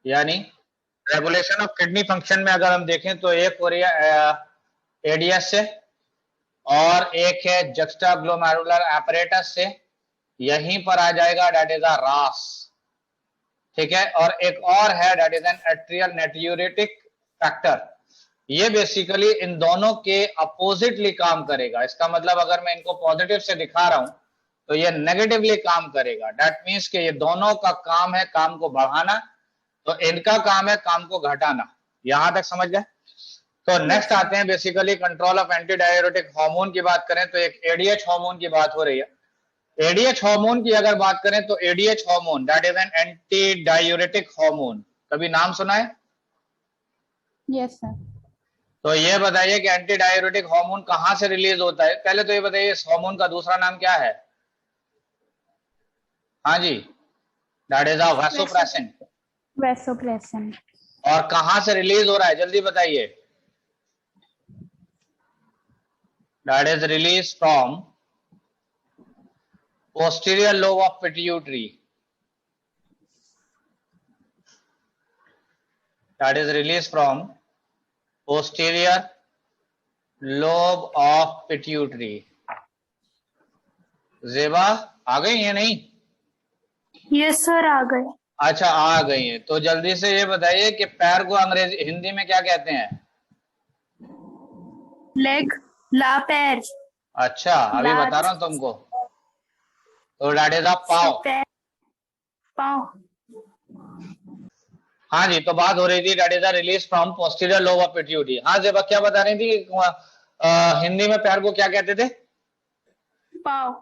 यानी regulation of kidney function में अगर हम देखें तो एक हो रही है एडीएस से और एक है जक्स्टाग्लोमेरुलर apparatus से, यहीं पर आ जाएगा डेट इज अ रास, ठीक है। और एक और है that is an atrial natriuretic factor. ये बेसिकली इन दोनों के अपोजिटली काम करेगा। इसका मतलब अगर मैं इनको पॉजिटिव से दिखा रहा हूं तो ये नेगेटिवली काम करेगा। दैट मीन्स कि ये दोनों का काम है काम को बढ़ाना, तो इनका काम है काम को घटाना। यहां तक समझ गए? तो नेक्स्ट आते हैं basically control of anti diuretic hormone की बात करें तो एक एडीएच हार्मोन की बात हो रही है। एडीएच हार्मोन की अगर बात करें तो ADH hormone that is an anti diuretic hormone. कभी नाम सुना है? Yes sir. तो ये बताइए कि एंटी डाययूरेटिक हार्मोन कहां से रिलीज होता है? पहले तो ये बताइए इस हार्मोन का दूसरा नाम क्या है? हाँ जी, that is a vasopressin. Vasopressin. और कहां से रिलीज हो रहा है जल्दी बताइए? That is release from posterior lobe of pituitary, that is released from posterior lobe of pituitary। जेबा आ गई है नहीं? यस सर आ गए। अच्छा आ गई है तो जल्दी से ये बताइए कि पैर को अंग्रेजी हिंदी में क्या कहते हैं? लेग, ला पैर। अच्छा अभी बता रहा हूं तुमको, तो दैट इज अ पाव। पाव। हाँ जी, तो बात हो रही थी that is a release from posterior lobe of pituitary. हाँ जेबा क्या बता रही थी? हिंदी में पैर को क्या कहते थे? पाव।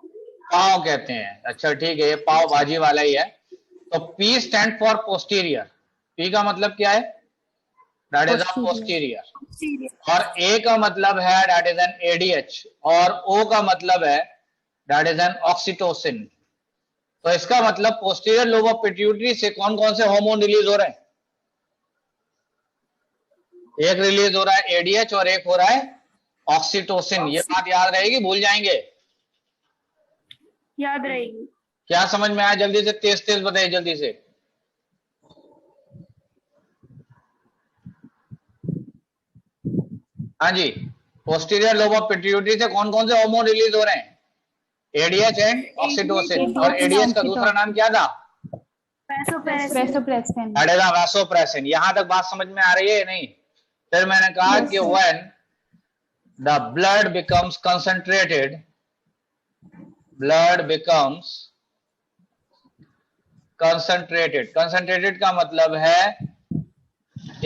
पाव कहते हैं। अच्छा ठीक है, ये पाव भाजी वाला ही है। तो P stand for posterior. P का मतलब क्या है? That is a posterior. और A का मतलब है दैट इज एन ADH और O का मतलब है दैट इज एन ऑक्सीटोसिन। तो इसका मतलब पोस्टीरियर लोब ऑफ पिट्यूटरी से कौन कौन से हार्मोन रिलीज हो रहे हैं? एक रिलीज हो रहा है ADH और एक हो रहा है ऑक्सीटोसिन। ये बात याद रहेगी, भूल जाएंगे? याद रहेगी। क्या समझ में आया? जल्दी से तेज तेज बताइए जल्दी से। हाँ जी, पोस्टीरियर लोब ऑफ पिट्यूटरी से कौन कौन से हार्मोन रिलीज हो रहे हैं? ADH and oxytocin. और एडीएच का दूसरा नाम क्या था? वैसोप्रेसिन। वैसोप्रेसिन। यहां तक बात समझ में आ रही है नहीं? फिर मैंने कहा कि when the blood becomes concentrated, blood becomes concentrated, concentrated का मतलब है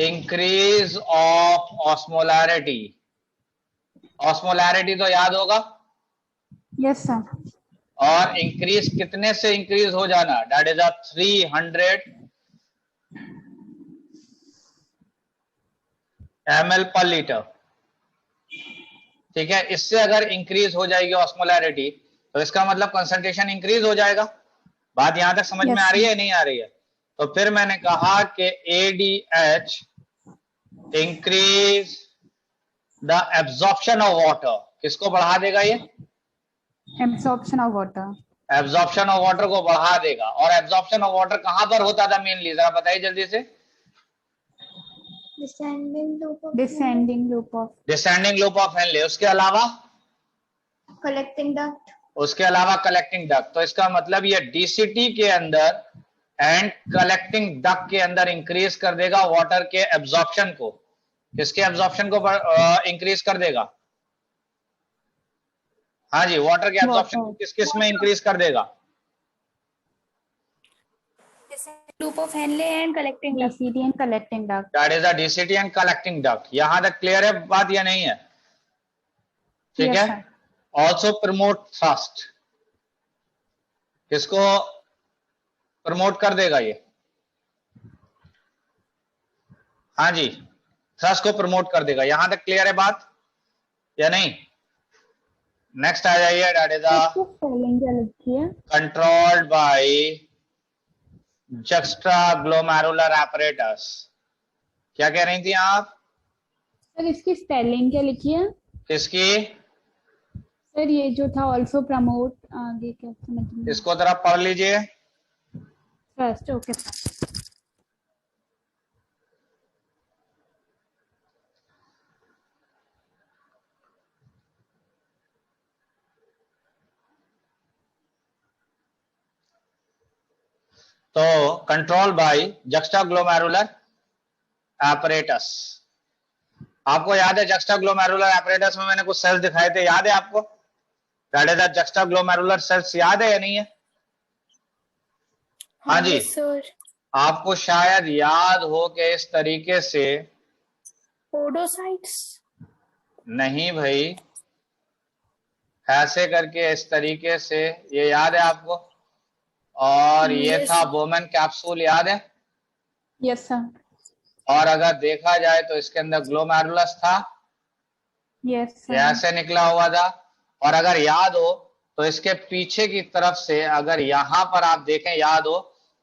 इंक्रीज ऑफ ऑस्मोलैरिटी। ऑस्मोलैरिटी तो याद होगा? Yes sir. और इंक्रीज कितने से इंक्रीज हो जाना? दैट इज अ 300 ml पर लीटर, ठीक है। इससे अगर इंक्रीज हो जाएगी ऑस्मोलैरिटी तो इसका मतलब कंसंट्रेशन इंक्रीज हो जाएगा। बात यहां तक समझ में आ रही है नहीं आ रही है? तो फिर मैंने कहा कि ADH increase the absorption of water. किसको बढ़ा देगा ये? Absorption of water. Absorption of water को बढ़ा देगा। और एब्जॉर्प्शन ऑफ वाटर कहां पर होता था मेनली? जरा बताइए जल्दी से। Descending loop of Henle. उसके अलावा कलेक्टिंग डक्ट। उसके अलावा कलेक्टिंग डक्ट। तो इसका मतलब ये DCT के अंदर एंड कलेक्टिंग डक्ट के अंदर इंक्रीज कर देगा वाटर के एब्जॉर्प्शन को। किसके एब्जॉर्प्शन को इंक्रीज कर देगा? हाँ जी, वाटर के एब्जॉर्प्शन को किस किस में इंक्रीज कर देगा? Loop of Henle and collecting duct. DCT and collecting duct. That is a DCT and collecting duct. यहां तक क्लियर है बात या नहीं है? ठीक है। Also promote thrust. किसको प्रमोट कर देगा ये? हाँ जी, थ्रस्ट को प्रमोट कर देगा। यहां तक क्लियर है बात या नहीं? नेक्स्ट आ जाइए। That is controlled by juxtaglomerular apparatus। क्या कह रही थी आप? सर इसकी स्पेलिंग क्या लिखी है? किसकी? सर ये जो था ऑल्सो प्रमोट, आगे क्या समझ में? इसको जरा पढ़ लीजिए। First okay. तो कंट्रोल बाय जक्स्टाग्लोमेरुलर apparatus। आपको याद है जक्स्टाग्लोमेरुलर apparatus में मैंने कुछ सेल्स दिखाए थे, याद है आपको? That is the juxtaglomerular cells, याद है या नहीं है? हाँ जी सर। आपको शायद याद हो कि इस तरीके से, पोडोसाइट्स नहीं भाई, ऐसे करके इस तरीके से, ये याद है आपको? और ये Yes, था sir. बोमेन कैप्सूल, याद है? Yes sir. और अगर देखा जाए तो इसके अंदर ग्लोमेरुलस था, यस ये सर। ऐसे निकला हुआ था। और अगर याद हो तो इसके पीछे की तरफ से अगर यहां पर आप देखें, याद हो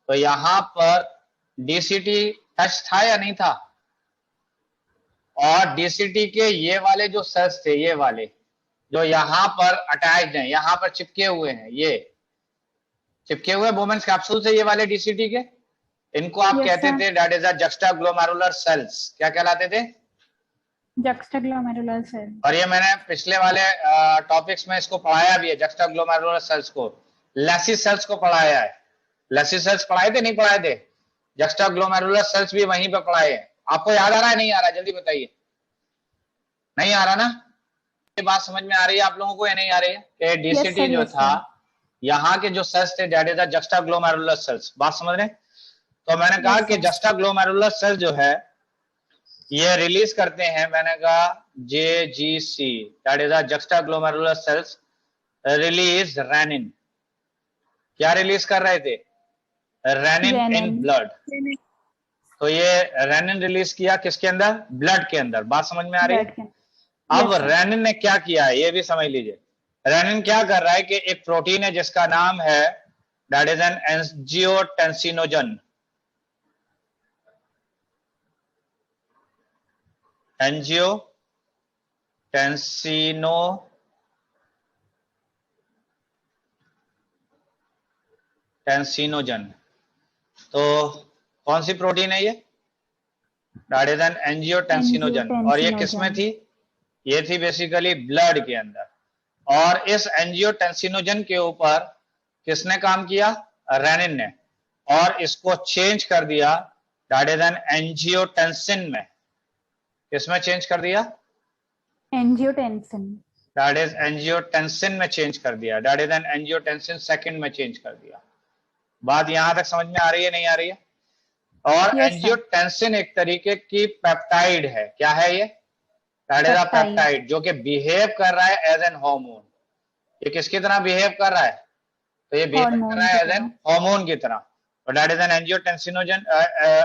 तो यहां पर डीसीटी टच था या नहीं था? और डीसीटी के ये वाले जो सेल्स थे, ये वाले जो यहां पर अटैच्ड हैं, यहां पर चिपके हुए हैं, ये चिपके हुए बोमेन्स कैप्सूल से, ये वाले डीसीटी के, इनको आप Yes, कहते sir. थे that is a juxtaglomerular cells. क्या कहलाते थे? Juxtaglomerular cell. और ये मैंने पिछले वाले टॉपिक्स में इसको पढ़ाया भी है, जक्स्टाग्लोमेरुलर सेल्स को, लेसी सेल्स को पढ़ाया है। लेसी सेल्स पढ़ाए थे, नहीं पढ़ाए थे? जक्स्टाग्लोमेरुलर सेल्स भी वहीं पे पढ़ाए हैं। आपको याद आ रहा है, नहीं आ रहा? जल्दी बताइए। नहीं आ रहा ना? ये बात समझ में आ रही है आप लोगों को या नहीं आ रही है कि डीसीटी जो था, यहाँ के जो सेल्स थे that is the juxtaglomerular cells. बात समझ रहे? तो मैंने कहा कि जक्स्टाग्लोमेरुलर सेल जो है ये रिलीज करते हैं, मैंने कहा JGC, that is the juxtaglomerular cells release renin. क्या रिलीज कर रहे थे? Renin in blood. तो ये रेनिन रिलीज किया किसके अंदर? ब्लड के अंदर। बात समझ में आ रही है? अब रेनिन ने क्या किया है ये भी समझ लीजिए। रेनिन क्या कर रहा है कि एक प्रोटीन है जिसका नाम है दैट इज एन एंजियोटेंसिनोजन। टेंसिनोजन। तो कौन सी प्रोटीन है ये? That is N angiotensinogen. और ये किसमें थी? ये थी बेसिकली ब्लड के अंदर। और इस एंजियोटेंसिनोजन के ऊपर किसने काम किया? रेनिन ने। और इसको चेंज कर दिया दैट इज एन एंजियोटेंसिन में। किसमें चेंज कर दिया? एंजियोटेंसिन। दैट इज एंजियोटेंसिन में चेंज कर दिया। That is N angiotensin second में चेंज कर दिया। बात यहां तक समझ में आ रही है, नहीं आ रही है? और एंजियोटेंसिन एक तरीके की पेप्टाइड है। क्या है ये? दैट इज अ पेप्टाइड जो कि बिहेव कर रहा है एज एन हार्मोन। ये किसकी तरह बिहेव कर रहा है? तो ये बिहेव कर रहा है एज एन हार्मोन की तरह। और that is N angiotensinogen.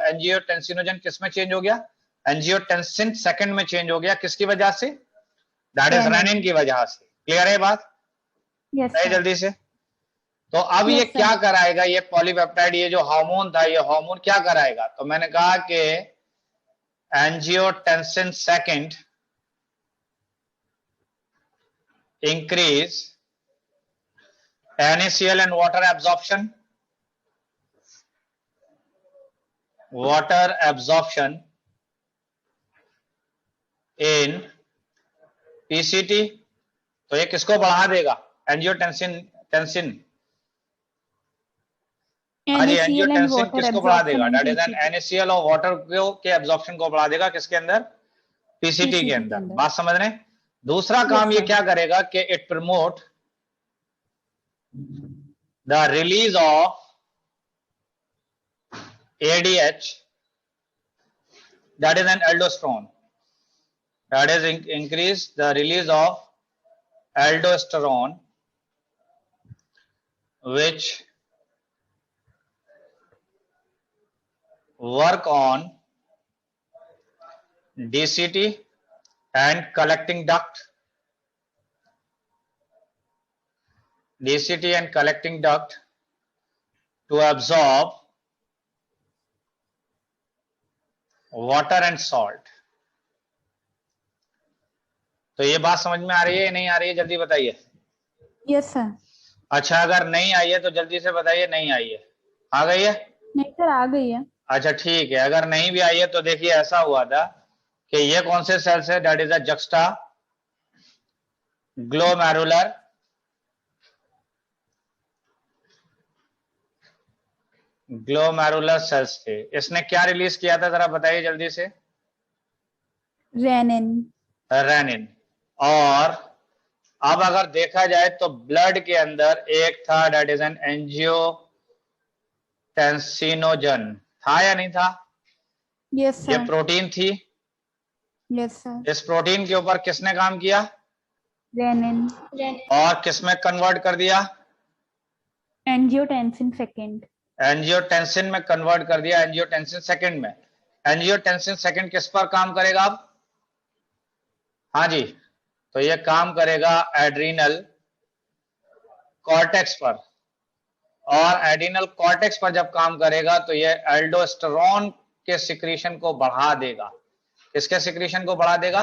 Angiotensinogen किस में चेंज हो गया? एंजियोटेंसिन सेकंड में चेंज हो गया। किसकी वजह से? दैट इज रेनिन की वजह से। क्लियर है बात? yes, जल्दी से। तो अब ये क्या कराएगा? ये पॉलीपेप्टाइड, ये जो हार्मोन था, ये हार्मोन क्या कराएगा? तो मैंने कहा कि angiotensin second increase NaCl and water absorption in PCT। तो ये किसको बढ़ा देगा? एंजियोटेंसिन एंजियोटेंसिन किसको बढ़ा देगा? दैट इज एन NaCl और वाटर के एब्जॉर्प्शन को बढ़ा देगा। किसके अंदर? पीसीटी के अंदर। बात समझ रहे हैं? दूसरा काम ये क्या करेगा कि it promote the release of ADH, that is an aldosterone, that is increase the release of aldosterone which work on DCT and collecting duct, DCT and collecting duct to absorb water and salt। तो ये बात समझ में आ रही है या नहीं आ रही है? जल्दी बताइए। Yes sir. अच्छा अगर नहीं आई है तो जल्दी से बताइए नहीं आई है। आ गई है? नहीं सर आ गई है। अच्छा ठीक है। अगर नहीं भी आई है तो देखिए ऐसा हुआ था कि ये कौन से सेल्स है? That is a juxtaglomerular cells थे। इसने क्या रिलीज किया था जरा बताइए जल्दी से? रेनिन। रेनिन। और अब अगर देखा जाए तो ब्लड के अंदर एक था दैट इज एन एंजियोटेंसिनोजन, था या नहीं था? यस ये सर। प्रोटीन थी। Yes sir. इस प्रोटीन के ऊपर किसने काम किया रेनिन। और किसमें कन्वर्ट कर दिया? Angiotensin second. एंजियोटेंसिन में कन्वर्ट कर दिया, एंजियोटेंसिन सेकंड में। एंजियोटेंसिन सेकंड किस पर काम करेगा अब? हाँ जी, तो ये काम करेगा एड्रीनल कॉर्टेक्स पर। और एड्रीनल कॉर्टेक्स पर जब काम करेगा तो ये एल्डोस्टेरोन के सिक्रीशन को बढ़ा देगा। किसके सिक्रीशन को बढ़ा देगा?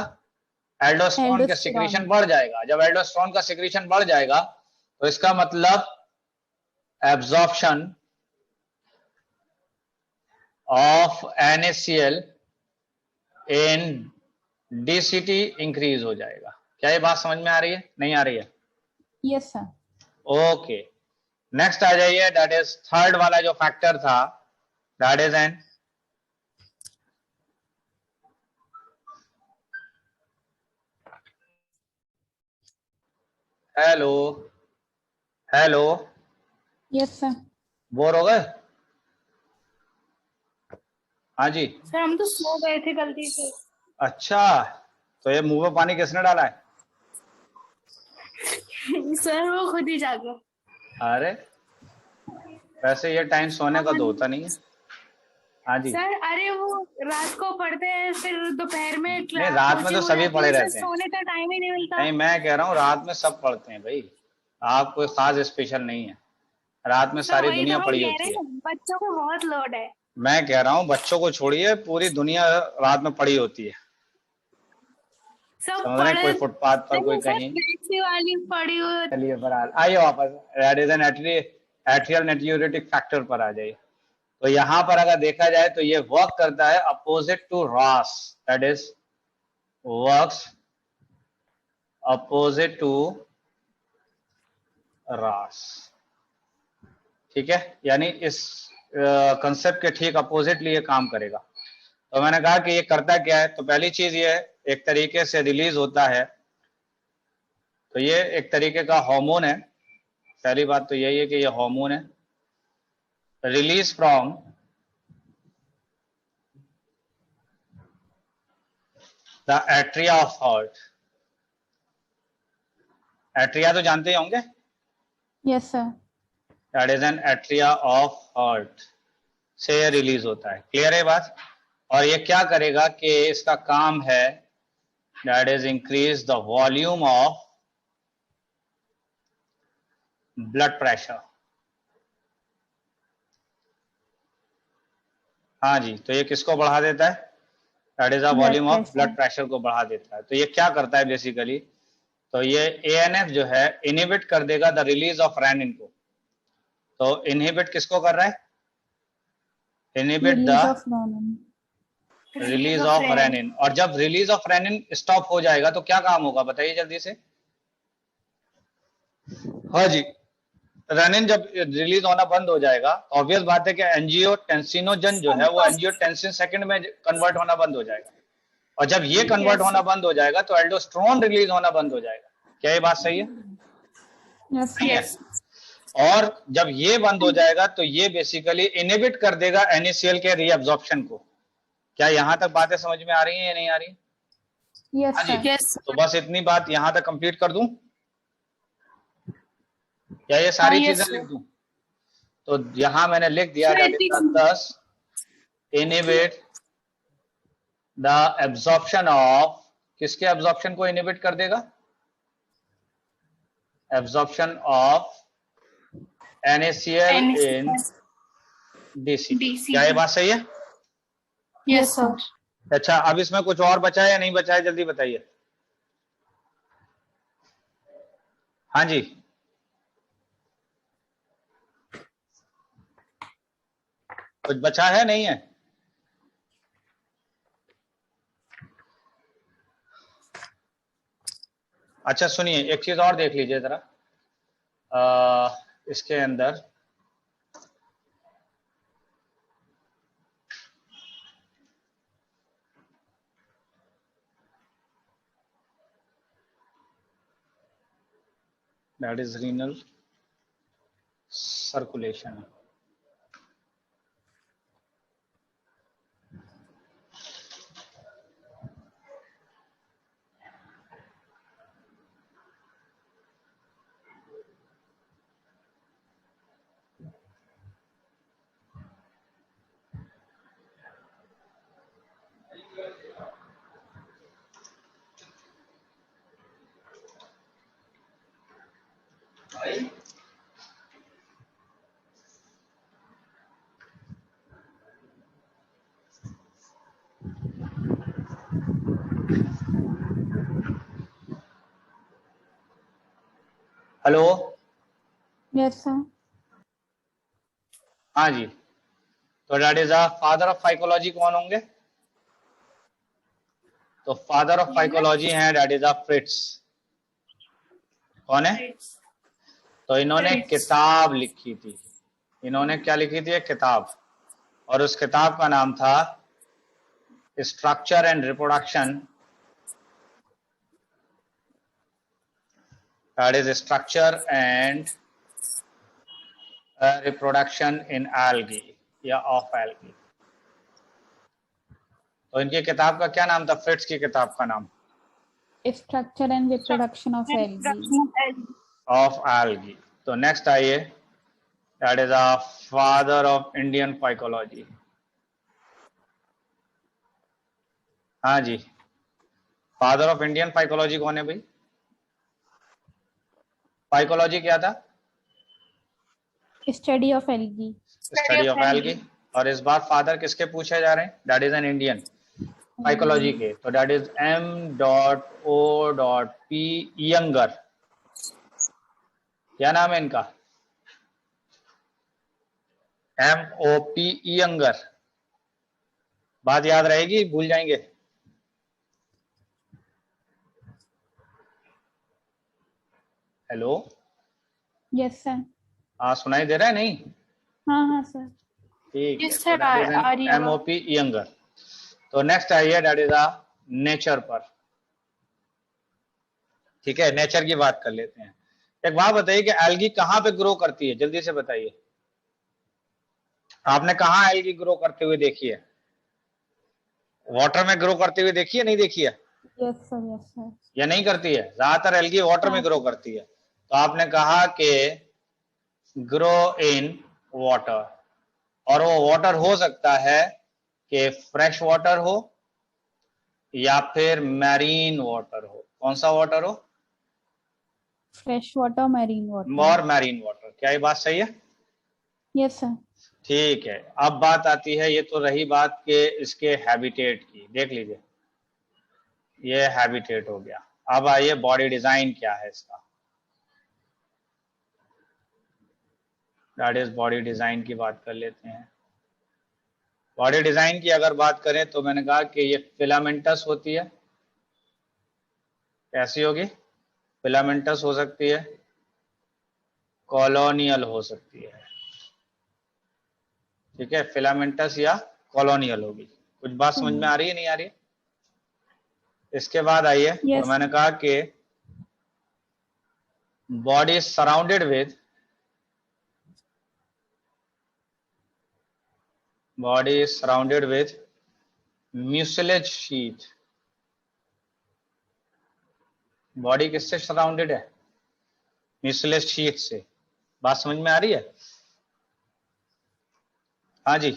एल्डोस्टेरोन के एल्डोस्टेरॉन। सिक्रीशन बढ़ जाएगा। जब एल्डोस्टेरोन का सिक्रीशन बढ़ जाएगा तो इसका मतलब absorption of NaCl in DCT increase हो जाएगा। क्या ये बात समझ में आ रही है? नहीं आ रही है? Yes sir. ओके, नेक्स्ट आ जाइए, दैट इज थर्ड वाला जो फैक्टर था, that is N hello hello, yes sir. Bore हो गए? हाँ जी। सर हम तो सो गए थे गलती से। अच्छा, तो ये मुंह में पानी किसने डाला है? सर वो खुद ही जागा। अरे वैसे ये टाइम सोने का तो होता नहीं है। हाँ जी। सर अरे वो रात को पढ़ते हैं फिर दोपहर में नहीं, रात में तो सभी पढ़े रहते हैं। सोने का टाइम ही नहीं मिलता। नहीं, मैं कह रहा हूँ रात में सब पढ़ते हैं भाई, आप कोई खास स्पेशल नहीं है। रात में सर सारी वही दुनिया तो हम पड़ी कह रहे होती है। हैं, बच्चों को बहुत लोड है। मैं कह रहा हूँ बच्चों को छोड़िए, पूरी दुनिया रात में पड़ी होती है। सब समझ रहे हैं? कोई पढ़े। फुटपाथ पर, कोई नहीं सर कहीं। टैक्सी वाली पड़ी हुई। चलिए बहरहाल आइए वापस, that is an atrial natriuretic factor पर आ जाइए। तो यहां पर अगर देखा जाए तो ये वर्क करता है opposite to RAAS, that is works opposite to RAAS. ठीक है, यानी इस कंसेप्ट के ठीक अपोजिटली ये काम करेगा। तो मैंने कहा कि ये करता क्या है, तो पहली चीज ये है, एक तरीके से रिलीज होता है, तो ये एक तरीके का हार्मोन है। पहली बात तो यही है कि ये हार्मोन है, release from the atria of heart. Atria तो जानते ही होंगे, yes sir. That is N atria of heart से ये रिलीज होता है। क्लियर है बात? और ये क्या करेगा कि इसका काम है that is increase the volume of blood pressure. हाँ जी, तो ये किसको बढ़ा देता है? That is a volume of blood pressure को बढ़ा देता है। तो ये क्या करता है बेसिकली, तो ये ANF जो है इनहिबिट कर देगा द रिलीज ऑफ रेनिन को। तो इनहिबिट किसको कर रहा है? Inhibit the release of renin. Release of renin. और जब रिलीज ऑफ रेनिन स्टॉप हो जाएगा तो क्या काम होगा बताइए जल्दी से? हाँ जी, रेनिन जब रिलीज होना बंद हो जाएगा, ऑब्वियस बात है कि एंजियोटेंसिनोजन जो है वो एंजियोटेंसिन सेकंड में कन्वर्ट होना बंद हो जाएगा। और जब ये कन्वर्ट होना बंद हो जाएगा तो एल्डोस्टेरोन रिलीज होना बंद हो जाएगा। क्या ये बात सही है? यस। और जब ये बंद हो जाएगा तो ये बेसिकली इनहिबिट कर देगा NaCl के रीअब्जॉर्प्शन को। क्या यहां तक बातें समझ में आ रही हैं या नहीं आ रही? यस हाँ जी, सर। तो बस इतनी बात यहां तक कंप्लीट कर दूं या ये सारी चीजें लिख दूं? तो यहां मैंने लिख दिया दैट इज दस इनहिबिट द एब्जॉर्प्शन ऑफ, किसके एब्जॉर्प्शन को इनहिबिट कर देगा? Absorption of NaCl in DCT। क्या ये बात सही है? Yes sir. अच्छा, अब इसमें कुछ और बचा है या नहीं बचा है, जल्दी बताइए। हाँ जी, कुछ बचा है नहीं है? अच्छा सुनिए, एक चीज और देख लीजिए जरा, इसके अंदर that is renal circulation. Hello, Yes, sir. हाँ जी, तो that is a father of phycology कौन होंगे? तो फादर ऑफ फाइकोलॉजी हैं दैट इज अ फ्रिट्ज। कौन है? तो इन्होंने किताब लिखी थी। इन्होंने क्या लिखी थी? एक किताब, और उस किताब का नाम था structure and reproduction, that is structure and reproduction in algae या ऑफ एल्गी। तो इनकी किताब का क्या नाम था? फ्रिट्ज की किताब का नाम Structure and reproduction of algae. Of algae. तो नेक्स्ट आइए, that is a father of Indian phycology. हाँ जी, फादर ऑफ इंडियन फाइकोलॉजी कौन है भाई? फाइकोलॉजी क्या था? Study of algae. Study of algae. और इस बार फादर किसके पूछे जा रहे हैं? That is an Indian phycology के। तो दैट इज M.O.P. यंगर। क्या नाम है इनका? M.O.P. यंगर। बात याद रहेगी, भूल जाएंगे? Hello, Yes, sir. सुनाई दे रहा है? नहीं, हाँ सर। ठीक है। Yes, sir, M.O.P. यंगर। तो नेक्स्ट आइए, दैट इज अ नेचर पर। ठीक है, नेचर की बात कर लेते हैं। एक बात बताइए कि एल्गी कहाँ पे ग्रो करती है? जल्दी से बताइए, आपने कहाँ एल्गी ग्रो करते हुए देखी है? वाटर में ग्रो करते हुए देखी है, नहीं देखी है? Yes, sir. Yes, sir. या नहीं करती है? ज्यादातर एल्गी वाटर में ग्रो करती है। तो आपने कहा कि ग्रो इन वाटर, और वो वाटर हो सकता है कि फ्रेश वाटर हो या फिर मैरीन वाटर हो। कौन सा वाटर हो? Fresh water, marine water. और मैरीन वाटर। क्या ये बात सही है? Yes, sir. ठीक है। अब बात आती है, ये तो रही बात के इसके हैबिटेट की, देख लीजिए ये हैबिटेट हो गया। अब आइए बॉडी डिजाइन क्या है इसका, दैट इज बॉडी डिजाइन की बात कर लेते हैं। बॉडी डिजाइन की अगर बात करें तो मैंने कहा कि ये फिलामेंटस होती है। कैसी होगी? फिलामेंटस हो सकती है, कॉलोनियल हो सकती है। ठीक है, फिलामेंटस या कॉलोनियल होगी। कुछ बात समझ में आ रही है, नहीं आ रही है? इसके बाद आइए, Yes. तो मैंने कहा कि body is surrounded with, body is surrounded with mucilage sheath। Body किससे सराउंडेड है? म्यूसिलेज शीथ से। बात समझ में आ रही है? हाँ जी।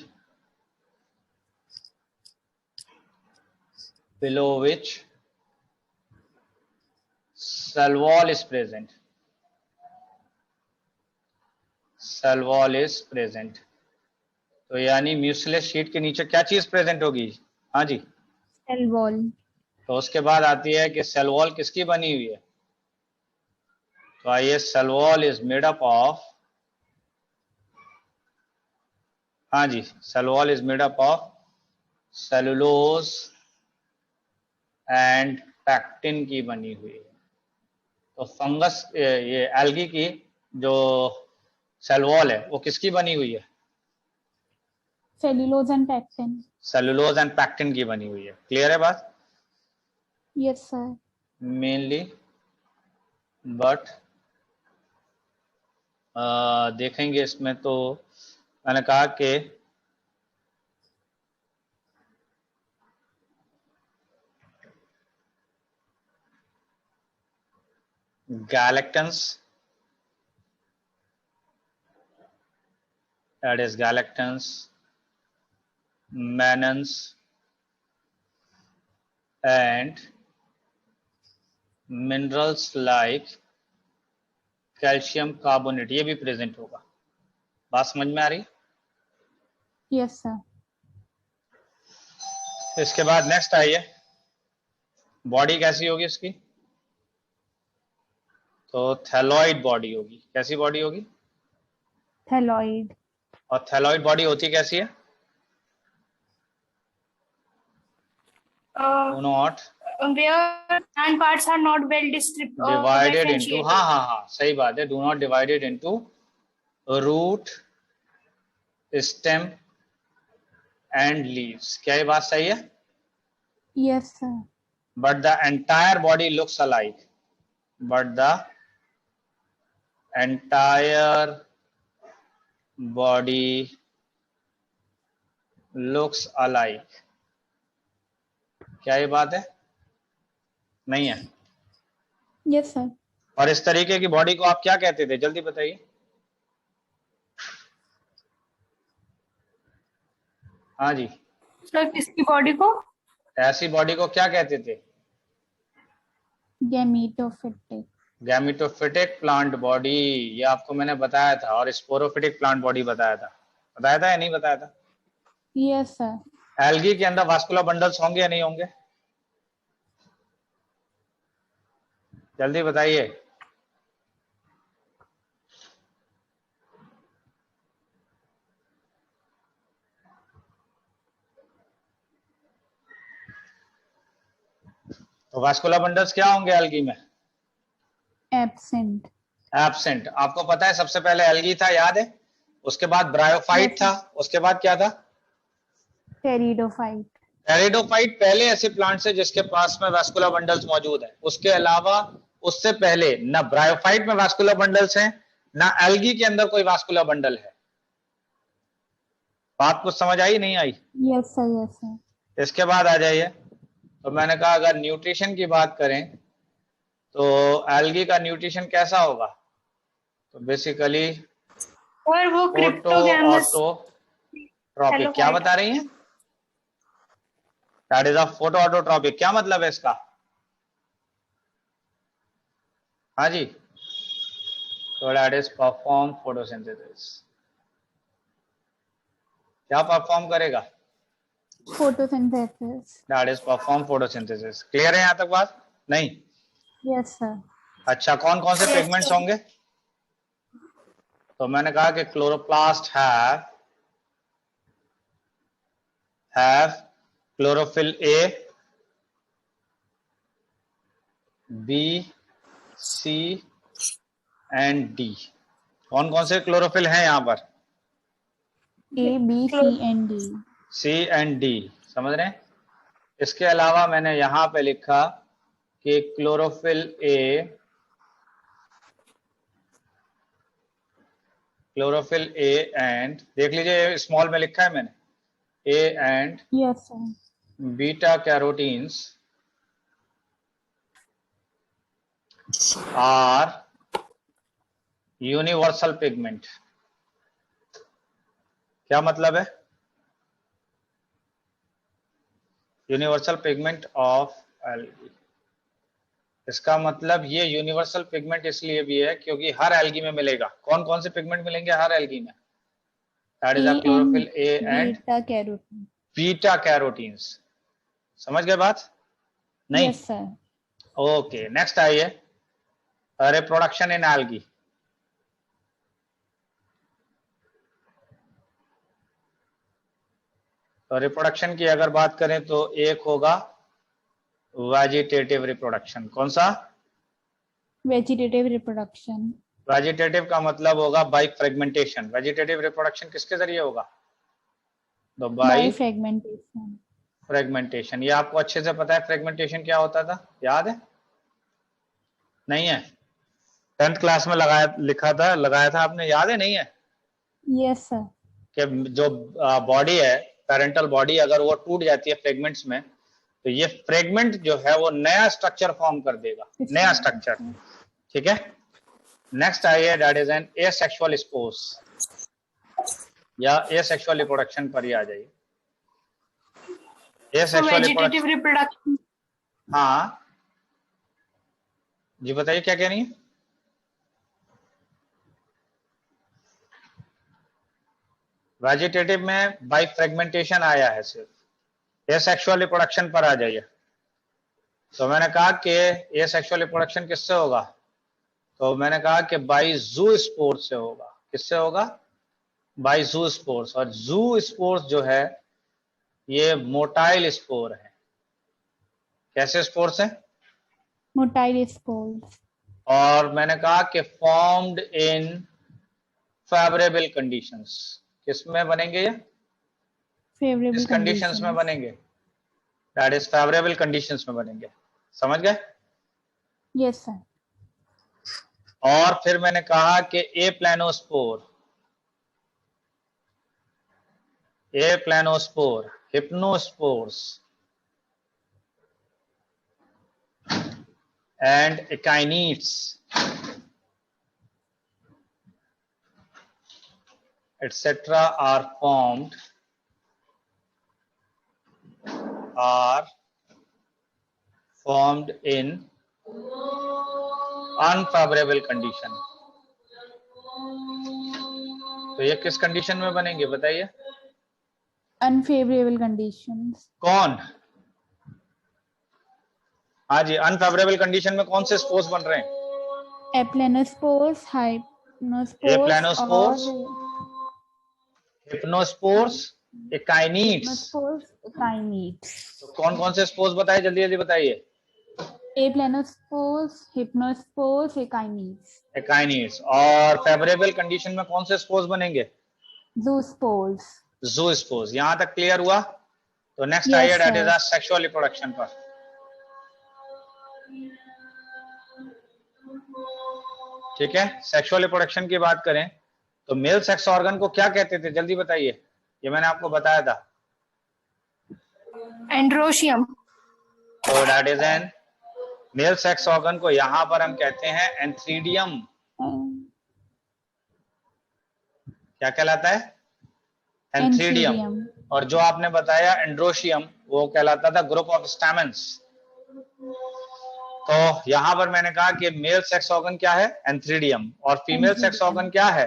below which cell wall is present, cell wall is present। तो यानी म्यूसिलेज शीट के नीचे क्या चीज प्रेजेंट होगी? हाँ जी, Cell wall. तो उसके बाद आती है कि सेल वॉल किसकी बनी हुई है? तो आइए, cell wall is made up of, हाँ जी, cell wall is made up of cellulose and pectin की बनी हुई है। तो फंगस, ये एल्गी की जो सेल वॉल है वो किसकी बनी हुई है? Cellulose and pectin. Cellulose and pectin की बनी हुई है। क्लियर है बात? Yes, sir. मेनली, बट देखेंगे इसमें तो मैंने कहा कि galactans, that is galactans, mannans and minerals like calcium carbonate, ये भी प्रेजेंट होगा। बात समझ में आ रही? Yes sir. इसके बाद नेक्स्ट आइए, बॉडी कैसी होगी इसकी? तो थैलॉइड बॉडी होगी। कैसी बॉडी होगी? थैलॉइड। और थैलॉइड बॉडी होती कैसी है? Not where plant parts are not well divided into, हाँ हाँ हाँ सही बात है, do not divided into root, stem and leaves. क्या ये बात सही है? Yes sir. But the entire body looks alike, but the entire body looks alike. क्या ये बात है? नहीं है? Yes sir. और इस तरीके की बॉडी को आप क्या कहते थे, जल्दी बताइए। हाँ जी सर किसकी बॉडी को? ऐसी बॉडी को क्या कहते थे? गैमेटोफिटिक। गैमेटोफिटिक प्लांट बॉडी, ये आपको मैंने बताया था। और स्पोरोफिटिक प्लांट बॉडी बताया था या नहीं बताया था? Yes sir. एल्गी के अंदर वास्कुलर बंडल्स होंगे या नहीं होंगे? जल्दी बताइए। तो वास्कुलर बंडल्स क्या होंगे एल्गी में? एब्सेंट। एब्सेंट। आपको पता है सबसे पहले एल्गी था, याद है? उसके बाद ब्रायोफाइट था, उसके बाद क्या था? टेरिडोफाइट। टेरिडोफाइट पहले ऐसे प्लांट्स है जिसके पास में वास्कुलर बंडल्स मौजूद है। उसके अलावा उससे पहले ना ब्रायोफाइट में वास्कुलर बंडल्स हैं, ना एल्गी के अंदर कोई वास्कुलर बंडल है। बात कुछ समझ आई नहीं आई? Yes sir yes sir. इसके बाद आ जाइए, तो मैंने कहा अगर न्यूट्रिशन की बात करें तो एल्गी का न्यूट्रिशन कैसा होगा? तो बेसिकली और वो क्रिप्टोगैमस। फोटोऑटोट्रॉपिक। क्या बता रही हैं? That is a photoautotrophic. क्या मतलब है इसका? हाँ जी, तो दैट इज परफॉर्म फोटोसिंथेसिस। क्या परफॉर्म करेगा? Photosynthesis. That is perform photosynthesis. Clear है यहां तक बात? नहीं? Yes sir. अच्छा, कौन कौन से पिगमेंट्स होंगे? तो मैंने कहा कि chloroplast have chlorophyll A, B, C and D. कौन कौन से क्लोरोफिल हैं यहां पर? A B C and D. C and D, समझ रहे हैं? इसके अलावा मैंने यहां पे लिखा कि क्लोरोफिल ए एंड, देख लीजिए स्मॉल में लिखा है मैंने, A and yes sir. Beta carotenes are universal pigment. क्या मतलब है? Universal pigment of algae. इसका मतलब ये यूनिवर्सल पिगमेंट इसलिए भी है क्योंकि हर एल्गी में मिलेगा। कौन कौन से पिगमेंट मिलेंगे हर एल्गी में? That is a chlorophyll A and beta carotene. Beta carotenes. समझ गए बात? नहीं? Yes sir. ओके, नेक्स्ट आइए, रिप्रोडक्शन इन एल्गी। तो रिप्रोडक्शन की अगर बात करें तो एक होगा वेजिटेटिव रिप्रोडक्शन। कौन सा? Vegetative reproduction. वेजिटेटिव का मतलब होगा बाई फ्रेगमेंटेशन। वेजिटेटिव रिप्रोडक्शन किसके जरिए होगा? तो बाई फ्रेगमेंटेशन। फ्रेगमेंटेशन। ये आपको अच्छे से पता है फ्रेगमेंटेशन क्या होता था, याद है? नहीं है? 10th क्लास में लगाया था आपने, याद है नहीं है? Yes sir. कि जो बॉडी है, पेरेंटल बॉडी, अगर वो टूट जाती है फ्रेगमेंट्स में, तो ये फ्रेगमेंट जो है वो नया स्ट्रक्चर फॉर्म कर देगा, नया स्ट्रक्चर। ठीक है, नेक्स्ट आइए, that is N asexual spores, या एसेक्सुअल रिप्रोडक्शन पर ही आ जाइए। Asexual reproduction. हाँ जी, बताइए क्या कह रही है? वेजिटेटिव में बाय फ्रेगमेंटेशन आया है सिर्फ। एसेक्सुअल रिप्रोडक्शन पर आ जाइए। तो मैंने कहा कि एसेक्सुअल रिप्रोडक्शन किससे होगा? तो मैंने कहा कि बाय जू स्पोर से होगा। किससे होगा? बाय जू स्पोर्स। और जू स्पोर्स जो है ये मोटाइल स्पोर है। कैसे स्पोर्स है? Motile spores. और मैंने कहा कि फॉर्म्ड इन फेवरेबल कंडीशंस। किसमें बनेंगे ये? फेवरेबल किस कंडीशंस में बनेंगे? दैट इज फेवरेबल कंडीशंस में बनेंगे। समझ गए? Yes sir. और फिर मैंने कहा कि ए प्लानोस्पोर, हिप्नोस्पोर्स and echinids etc. are formed in unfavorable condition। तो ये किस कंडीशन में बनेंगे बताइए? Unfavourable conditions. कौन? हाँ जी, अनफेवरेबल कंडीशन में कौन से स्पोर्स बन रहे हैं? एप्लेनोस्पोर्स, हाइप्नोस्पोर्स और हिप्नोस्पोर्स, एकाइनिड्स। एकाइनिड्स। तो कौन कौन से स्पोर्स बताइए, जल्दी जल्दी बताइए। एप्लेनोस्पोर्स, हिप्नोस्पोर्स, एकाइनिड्स। एकाइनिड्स। और फेवरेबल कंडीशन में कौन से स्पोर्स बनेंगे? जूस्पोर्स। जूस्पोर्स। यहां तक क्लियर हुआ? तो नेक्स्ट Yes, आइए, that is sir. Sexual reproduction पर। ठीक है, सेक्सुअल रिप्रोडक्शन की बात करें तो मेल सेक्स ऑर्गन को क्या कहते थे, जल्दी बताइए। ये मैंने आपको बताया था, एंड्रोशियम। तो that is N male sex organ को यहां पर हम कहते हैं एंथ्रीडियम। क्या कहलाता है? एंथ्रीडियम। और जो आपने बताया एंड्रोशियम, वो कहलाता था ग्रुप ऑफ स्टैमेंस। तो यहां पर मैंने कहा कि मेल सेक्स ऑर्गन क्या है? एंथ्रीडियम। और फीमेल सेक्स ऑर्गन क्या है?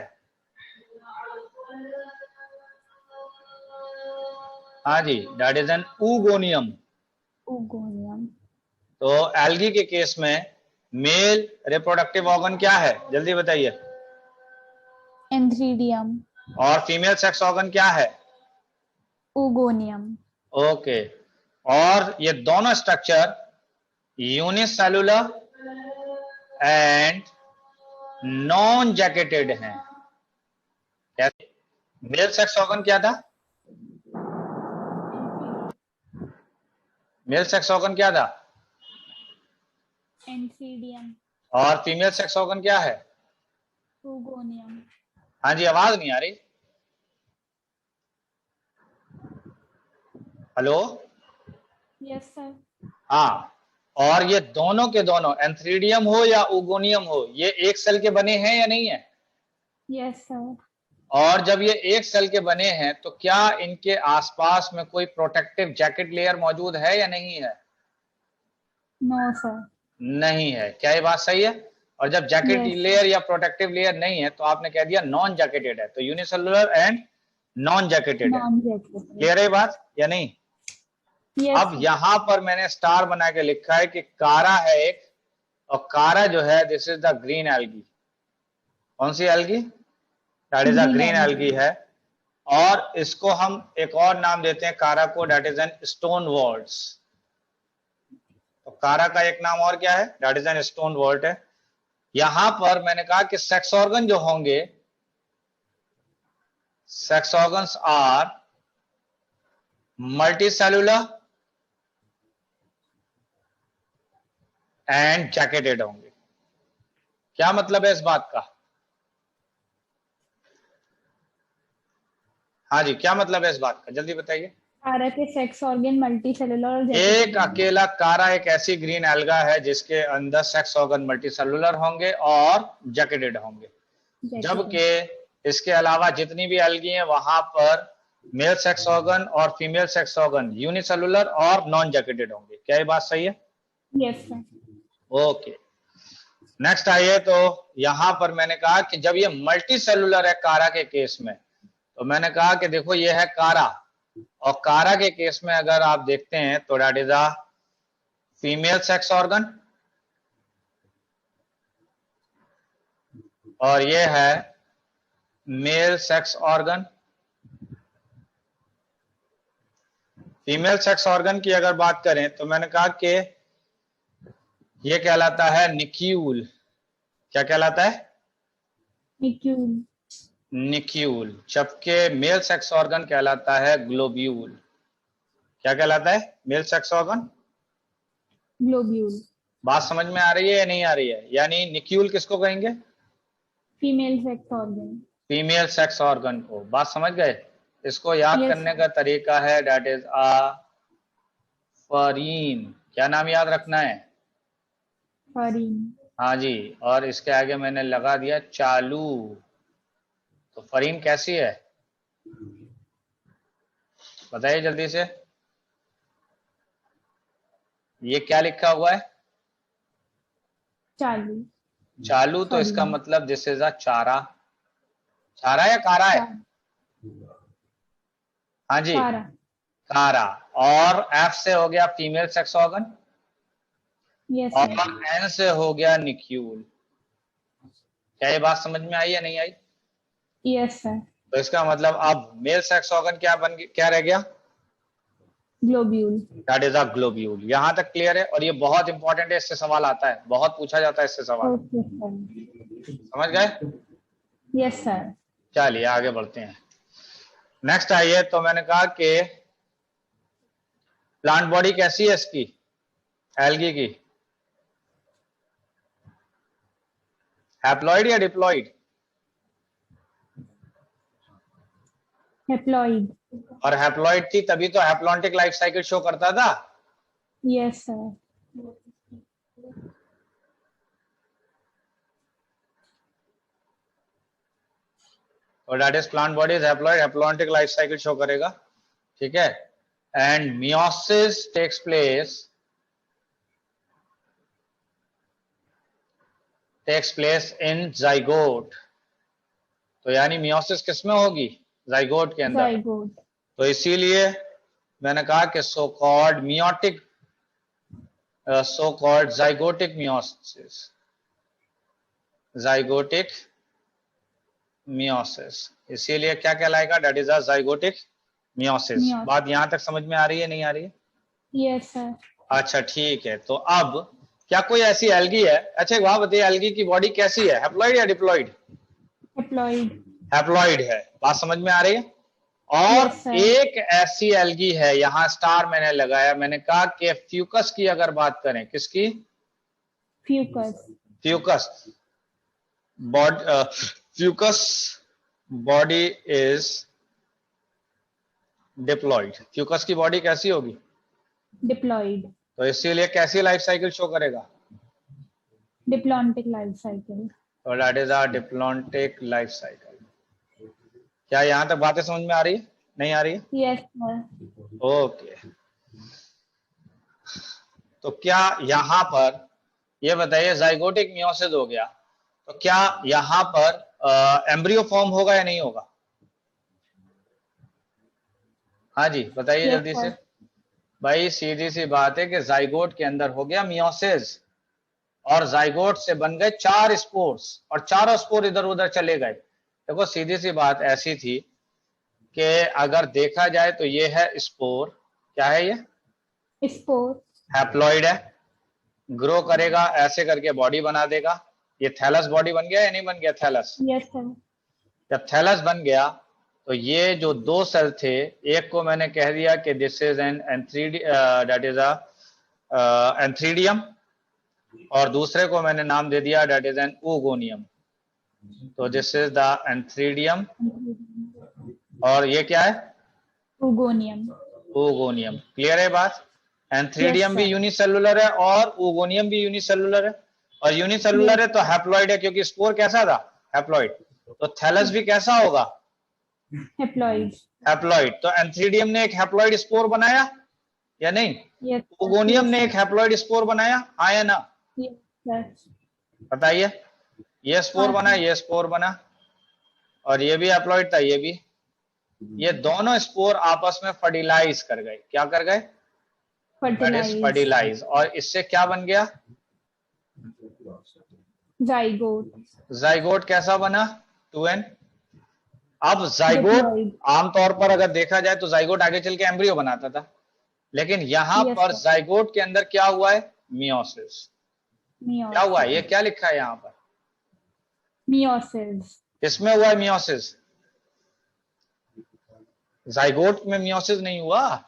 हाँ जी, that is an oogonium. Oogonium. तो एल्गी के केस में मेल रिप्रोडक्टिव ऑर्गन क्या है, जल्दी बताइए। एंथ्रीडियम। और फीमेल सेक्स ऑर्गन क्या है? ऊगोनियम। ओके। और ये दोनों structure unicellular and non jacketed हैं। मेल सेक्स ऑर्गन क्या था? मेल सेक्स ऑर्गन क्या था? एंथ्रीडियम। और फीमेल सेक्स ऑर्गन क्या है? ऊगोनियम। हाँ जी, आवाज नहीं आ रही। हेलो? Yes sir. हाँ, और ये दोनों के दोनों, एंथ्रीडियम हो या ऊगोनियम हो, ये एक सेल के बने हैं या नहीं है? Yes sir. और जब ये एक सेल के बने हैं तो क्या इनके आसपास में कोई प्रोटेक्टिव जैकेट लेयर मौजूद है या नहीं है? No sir. नहीं है। क्या ये बात सही है? और जब जैकेट Yes. लेयर या प्रोटेक्टिव लेयर नहीं है तो आपने कह दिया नॉन जैकेटेड है। तो यूनिसेलुलर एंड नॉन जैकेटेड है। क्लियर है ये बात या नहीं? Yes, अब यहां पर मैंने स्टार बना के लिखा है कि कारा है एक, और कारा जो है this is the green algae. कौन सी algae? That is a green algae है। और इसको हम एक और नाम देते हैं कारा को, that is an stoneworts. तो कारा का एक नाम और क्या है? That is an stonewort है। यहां पर मैंने कहा कि सेक्स ऑर्गन जो होंगे, sex organs are multicellular and jacketed होंगे। क्या मतलब है इस बात का? हाँ जी, क्या मतलब है इस बात का, जल्दी बताइए। कारा के सेक्स ऑर्गन मल्टी सेलुलर और एक अकेला कारा एक ऐसी ग्रीन एल्गा है जिसके अंदर सेक्स ऑर्गन मल्टी सेलुलर होंगे और जैकेटेड होंगे, जबकि इसके अलावा जितनी भी एल्गी हैं वहां पर मेल सेक्स ऑर्गन और फीमेल सेक्स ऑर्गन यूनिसेलुलर और नॉन जैकेटेड होंगे। क्या ये बात सही है? Yes sir. ओके, नेक्स्ट आइए। तो यहां पर मैंने कहा कि जब ये मल्टी सेलुलर है कारा के केस में, तो मैंने कहा कि देखो ये है कारा, और कारा के केस में अगर आप देखते हैं तो that is a female sex organ, और ये है male sex organ. Female sex organ की अगर बात करें तो मैंने कहा कि ये कहलाता है निक्यूल। क्या कहलाता है? निक्यूल। निक्यूल। जबकि मेल सेक्स ऑर्गन कहलाता है ग्लोब्यूल। क्या कहलाता है मेल सेक्स ऑर्गन? ग्लोब्यूल। बात समझ में आ रही है या नहीं आ रही है? यानी निक्यूल किसको कहेंगे? Female sex organ. Female sex organ को। बात समझ गए? इसको याद Yes. करने का तरीका है दैट इज अ फरीन। क्या नाम याद रखना है? फरीन। हाँ जी, और इसके आगे मैंने लगा दिया चालू। तो फरीन कैसी है बताइए जल्दी से। ये क्या लिखा हुआ है? चालू। चालू। तो इसका मतलब दिस इज अ चारा। चारा या कारा है? हाँ जी, कारा। कारा। और एफ से हो गया फीमेल सेक्स ऑर्गन, यस और सर। एन से हो गया निक्यूल। क्या ये बात समझ में आई या नहीं आई? Yes sir. तो इसका मतलब अब मेल सेक्स ऑर्गन क्या रह गया? Globule. That is a globule. यहां तक क्लियर है? और ये बहुत इंपॉर्टेंट है, इससे सवाल आता है, बहुत पूछा जाता है इससे सवाल। Okay sir. समझ गए? Yes sir. चलिए आगे बढ़ते हैं। नेक्स्ट आइए। तो मैंने कहा कि प्लांट बॉडी कैसी है इसकी, एल्गी की? हैप्लॉइड या डिप्लॉइड? हेप्लॉइड। और हैप्लॉइड थी तभी तो हैप्लॉन्टिक लाइफ साइकिल शो करता था। Yes sir. और that is plant body is haploid, haplontic life cycle show करेगा। ठीक है। And meiosis takes place in zygote. तो यानी मियोसिस किसमें होगी? जाइगोट के अंदर। जाइगोट। तो इसीलिए मैंने कहा कि so called zygotic meiosis. Zygotic meiosis इसीलिए क्या कहलाएगा? That is a zygotic meiosis. बात यहां तक समझ में आ रही है नहीं आ रही है? Yes sir. अच्छा ठीक है। तो अब क्या कोई ऐसी एल्गी है, अच्छा वहां बताइए, एल्गी की बॉडी कैसी है, हैप्लॉइड या डिप्लॉइड? हेप्लॉइड। हैप्लॉइड है। बात समझ में आ रही है? और Yes, sir. एक ऐसी एल्गी है, यहां स्टार मैंने लगाया, मैंने कहा कि फ्यूकस की अगर बात करें, किसकी? Fucus. Fucus Fucus body is diploid. Fucus की बॉडी कैसी होगी? डिप्लॉइड। तो इसीलिए कैसी लाइफ साइकिल शो करेगा? Diplontic life cycle. तो that is a diplontic life cycle. क्या यहां तक बातें समझ में आ रही है नहीं आ रही है? Yes sir. ओके। तो क्या यहां पर ये बताइए, जाइगोटिक मियोसिस हो गया, तो क्या यहां पर एम्ब्रियो फॉर्म होगा या नहीं होगा? हाँ जी बताइए Yes, जल्दी से। sir. भाई सीधी सी बात है कि जाइगोट के अंदर हो गया मियोसिस, और जाइगोट से बन गए 4 स्पोर्स, और चारों स्पोर इधर उधर चले गए। देखो सीधी सी बात ऐसी थी कि अगर देखा जाए तो ये है स्पोर। क्या है ये? स्पोर। हैप्लॉइड है, ग्रो करेगा, ऐसे करके बॉडी बना देगा। ये थैलस बॉडी बन गया या नहीं बन गया थैलस? Yes sir. जब थैलस बन गया तो ये जो 2 सेल थे, एक को मैंने कह दिया कि this is an that is a antheridium, और दूसरे को मैंने नाम दे दिया डेट इज एन oogoneum। तो दिस इज द एंथ्रीडियम और ये क्या है? oogoneum। oogoneum। क्लियर है बात? एंथ्रीडियम Yes, भी sir. यूनिसेलुलर है और oogoneum भी यूनिसेलुलर है। और यूनिसेलुलर है Yes, तो हैप्लॉइड है, क्योंकि स्पोर कैसा था? हैप्लॉइड। तो थैलस भी कैसा होगा? haploid। हैप्लॉइड। तो एंथ्रीडियम ने एक हैप्लॉइड स्पोर बनाया या नहीं? Yes, sir. oogoneum Yes, ने sir. एक हैप्लॉइड स्पोर बनाया, हाँ या ना? Yes, sir. बताइए। ये स्पोर हाँ, बना, sir. ये स्पोर बना, और ये भी हैप्लॉइड था, ये भी। ये दोनों स्पोर आपस में फर्टिलाइज कर गए। क्या कर गए? That is Fertilize। फर्टिलाइज। और इससे क्या बन गया? Zygote। जाइगोट। कैसा बना? 2n। अब जाइगोट Diploid। आमतौर पर अगर देखा जाए तो जाइगोट आगे चल के एम्ब्रियो बनाता था, लेकिन यहां Yes, पर sir. जाइगोट के अंदर क्या हुआ है? मियोसिस। क्या हुआ है? ये Meiosis। क्या लिखा है यहां पर? Meiosis। किसमें हुआ है मियोसिस? जाइगोट में मियोसिस नहीं हुआ।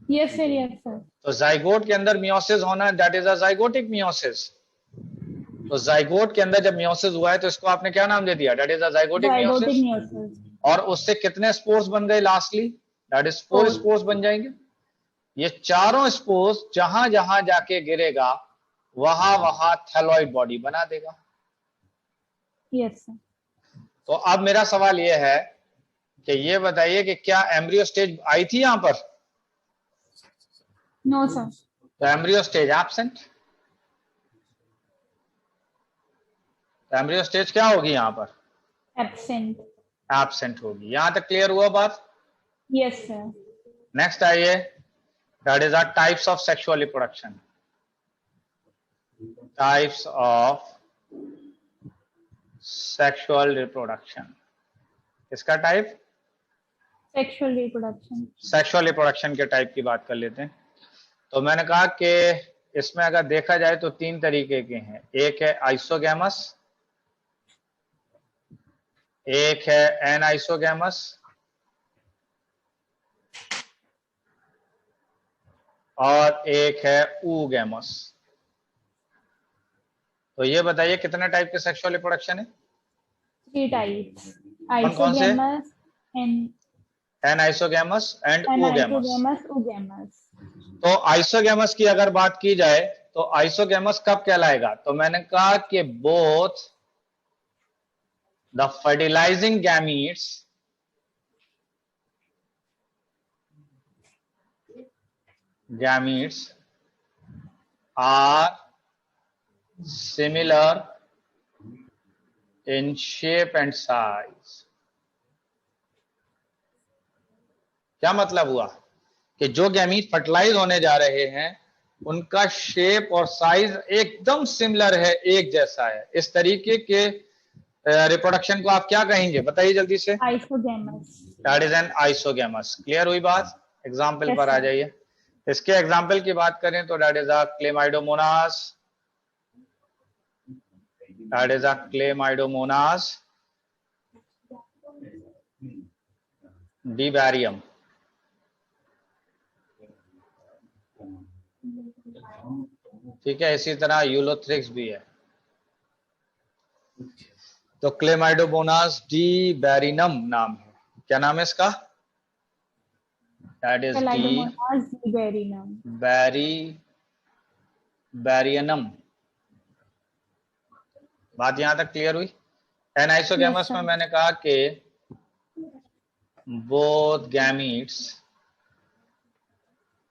Yes, sir. Yes, sir. तो जाइगोट के अंदर मियोसिस होना, that is a zygotic meiosis. तो जाइगोट के अंदर जब मियोसिस हुआ है तो इसको आपने क्या नाम दे दिया? That is a zygotic Zygotic meiosis. meiosis। और उससे कितने स्पोर्स बन गए lastly? That is 4 Fourth। Spores बन जाएंगे। ये चारों स्पोर्स जहां जहां जाके गिरेगा वहां वहां थैलॉइड बॉडी बना देगा। Yes, sir. तो अब मेरा सवाल यह है कि ये बताइए कि क्या एम्ब्रियो स्टेज आई थी यहां पर? No, sir. तो एम्ब्रियो स्टेज एब्सेंट। तो एम्ब्रियो स्टेज क्या होगी यहां पर? Absent। एब्सेंट होगी। यहां तक क्लियर हुआ बात? Yes, sir. नेक्स्ट आइए, that is are types of sexual reproduction. Types of sexual reproduction. इसका type? Sexual reproduction। Sexual reproduction के टाइप की बात कर लेते हैं। तो मैंने कहा कि इसमें अगर देखा जाए तो 3 तरीके के हैं। एक है आइसोगैमस, एक है एनाइसोगैमस, और एक है oogamous। तो ये बताइए कितने टाइप के सेक्सुअल रिप्रोडक्शन है? 3 types। कौन कौन से? Isogamous and anisogamous and oogamous। isogamous, oogamous। तो आइसोगैमस की अगर बात की जाए तो आइसोगैमस कब कहलाएगा? तो मैंने कहा कि both the fertilising gametes are similar in shape and size। क्या मतलब हुआ? कि जो गैमीट फर्टिलाइज होने जा रहे हैं उनका शेप और साइज एकदम सिमिलर है, एक जैसा है। इस तरीके के रिप्रोडक्शन को आप क्या कहेंगे? बताइए जल्दी से। Isogamous। That is N isogamous. Clear हुई बात? एग्जाम्पल Yes, पर आ sir। जाइए। इसके एग्जाम्पल की बात करें तो that is a Chlamydomonas, that is a Chlamydomonas debaryana. ठीक है, इसी तरह यूलोथ्रिक्स भी है। तो क्लेमाइडोमोनास डिबैरिनम नाम है। क्या नाम है इसका? That is D Chlamydomonas viburnum। बैरियनम। बात यहां तक क्लियर हुई? Yes, anisogamous sir। में मैंने कहा कि both gametes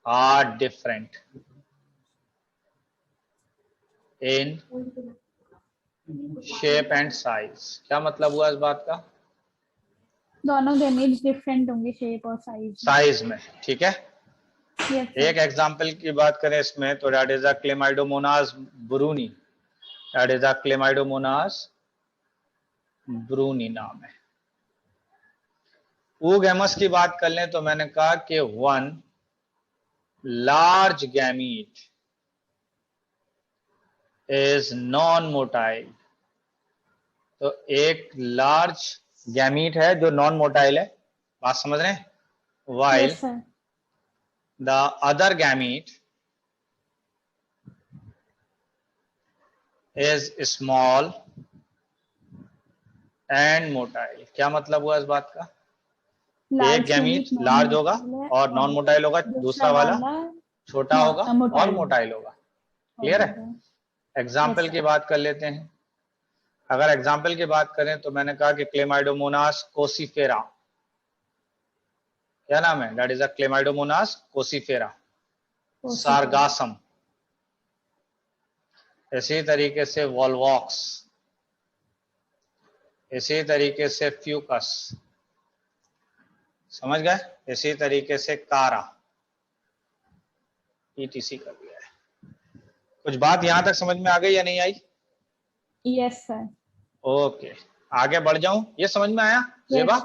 are different in shape and size। क्या मतलब हुआ इस बात का? दोनों gametes different होंगे shape और size में। साइज में। ठीक है, Yes, sir। एक एग्जांपल की बात करें इसमें तो that is a Chlamydomonas braunii. That is a Chlamydomonas Bruny नाम है। oogamous की बात कर लें तो मैंने कहा कि one large gamete is non motile. तो एक लार्ज गैमीट है जो नॉन मोटाइल है। बात समझ रहे हैं? While Yes, sir। The other gamete is small and motile. क्या मतलब हुआ इस बात का? एक गैमीट लार्ज होगा और नॉन मोटाइल होगा, दूसरा वाला छोटा होगा और मोटाइल होगा। क्लियर है? एग्जाम्पल की बात कर लेते हैं। अगर एग्जाम्पल की बात करें तो मैंने कहा कि क्लेमाइडोमोनास कोसीफेरा, क्या नाम है? That is a Chlamydomonas coccifera. Sargassum, इसी तरीके से वॉलवॉक्स, इसी तरीके से फ्यूकस, समझ गए? इसी तरीके से कारा, ईटीसी कर दिया है। कुछ बात यहां तक समझ में आ गई या नहीं आई? Yes sir. ओके, आगे बढ़ जाऊं? ये समझ में आया? जेबा,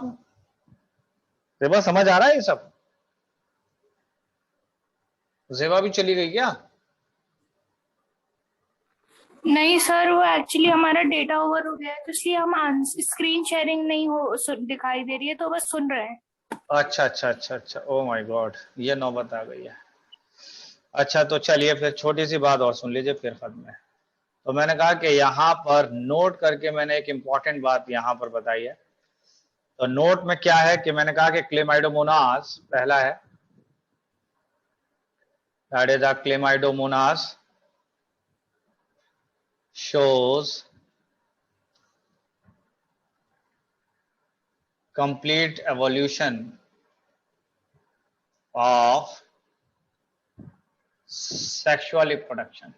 जेबा समझ आ रहा है ये सब? जेबा भी चली गई क्या? नहीं सर, वो एक्चुअली हमारा डेटा ओवर हो गया है, तो इसलिए हम स्क्रीन शेयरिंग नहीं हो दिखाई दे रही है, तो बस सुन रहे हैं। अच्छा अच्छा अच्छा अच्छा, ओ माय गॉड, ये नौबत आ गई है। अच्छा तो चलिए फिर छोटी सी बात और सुन लीजिए, फिर खत्म है। तो मैंने कहा कि यहाँ पर नोट करके मैंने एक इंपॉर्टेंट बात यहाँ पर बताई है। तो नोट में क्या है कि मैंने कहा कि क्लेमाइडोमोनास पहला है, that is a Chlamydomonas shows complete evolution of sexual reproduction।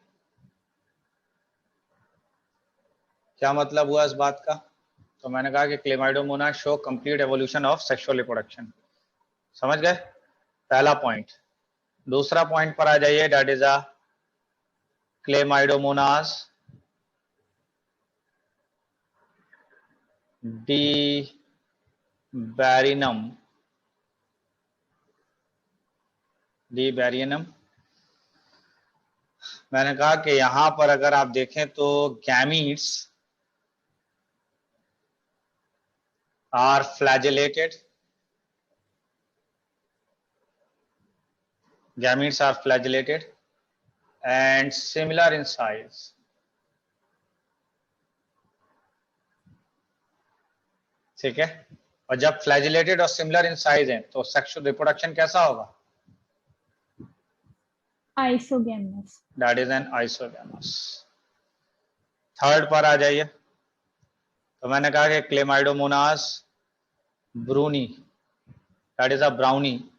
क्या मतलब हुआ इस बात का? तो मैंने कहा कि Chlamydomonas show complete evolution of sexual reproduction. समझ गए? पहला पॉइंट। दूसरा पॉइंट पर आ जाइए, that is a Chlamydomonas debaryanum, debaryanum. मैंने कहा कि यहां पर अगर आप देखें तो gametes are flagellated, gametes are flagellated and similar in size। ठीक है? और जब फ्लैजिलेटेड और सिमिलर इन साइज हैं तो सेक्सुअल रिप्रोडक्शन कैसा होगा? Isogamous, that is anisogamous. Third पर आ जाइए। तो मैंने कहा कि Chlamydomonas braunii, that is a braunii,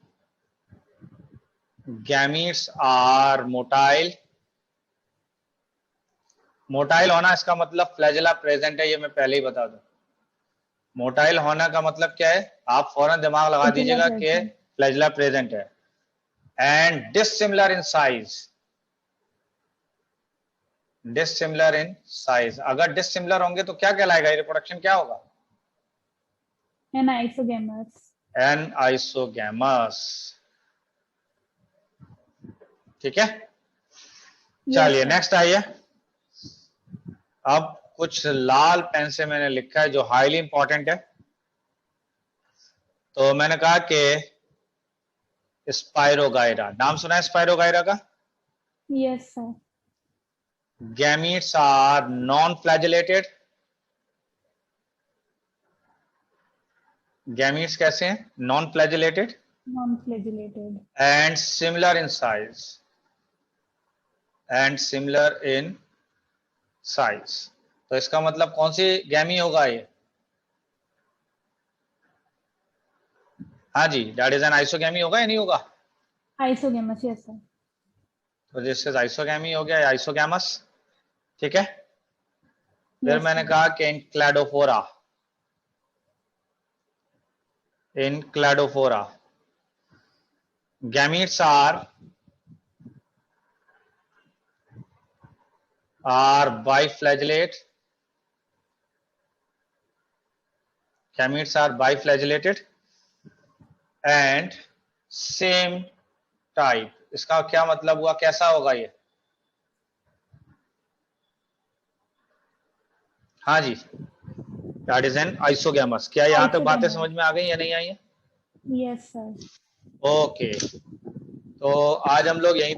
gametes are motile. Motile होना इसका मतलब फ्लैजेला प्रेजेंट है, ये मैं पहले ही बता दूं। मोटाइल होना का मतलब क्या है? आप फौरन दिमाग लगा दीजिएगा कि फ्लैजेला प्रेजेंट है। And dissimilar in size, dissimilar in size. अगर डिसिमिलर होंगे तो क्या कहलाएगा? रिप्रोडक्शन क्या होगा? Anisogamous, anisogamous. ठीक है? चलिए नेक्स्ट आइए। अब कुछ लाल पेन से मैंने लिखा है जो हाईली इंपॉर्टेंट है। तो मैंने कहा कि स्पाइरोगायरा, नाम सुना है स्पाइरोगायरा का? Yes sir. Gametes are non flagellated. Gametes कैसे हैं? Non flagellated, non flagellated and similar in size, and similar in size. तो इसका मतलब कौन सी गैमी होगा ये? हाँ जी, दैट इज एन आइसोगैमी होगा या नहीं होगा? Isogamous, yes sir. तो दिस इज आइसोगैमी हो गया, आइसोगैमस। ठीक है? फिर मैंने कहा कि in Cladophora, in Cladophora gametes are biflagellate, gametes are biflagellated and same type. इसका क्या मतलब हुआ? कैसा होगा ये? हाँ जी, दैट इज एन आइसोगैमस। क्या यहां तक बातें समझ में आ गई या नहीं आई है? Yes sir. ओके, तो आज हम लोग यहीं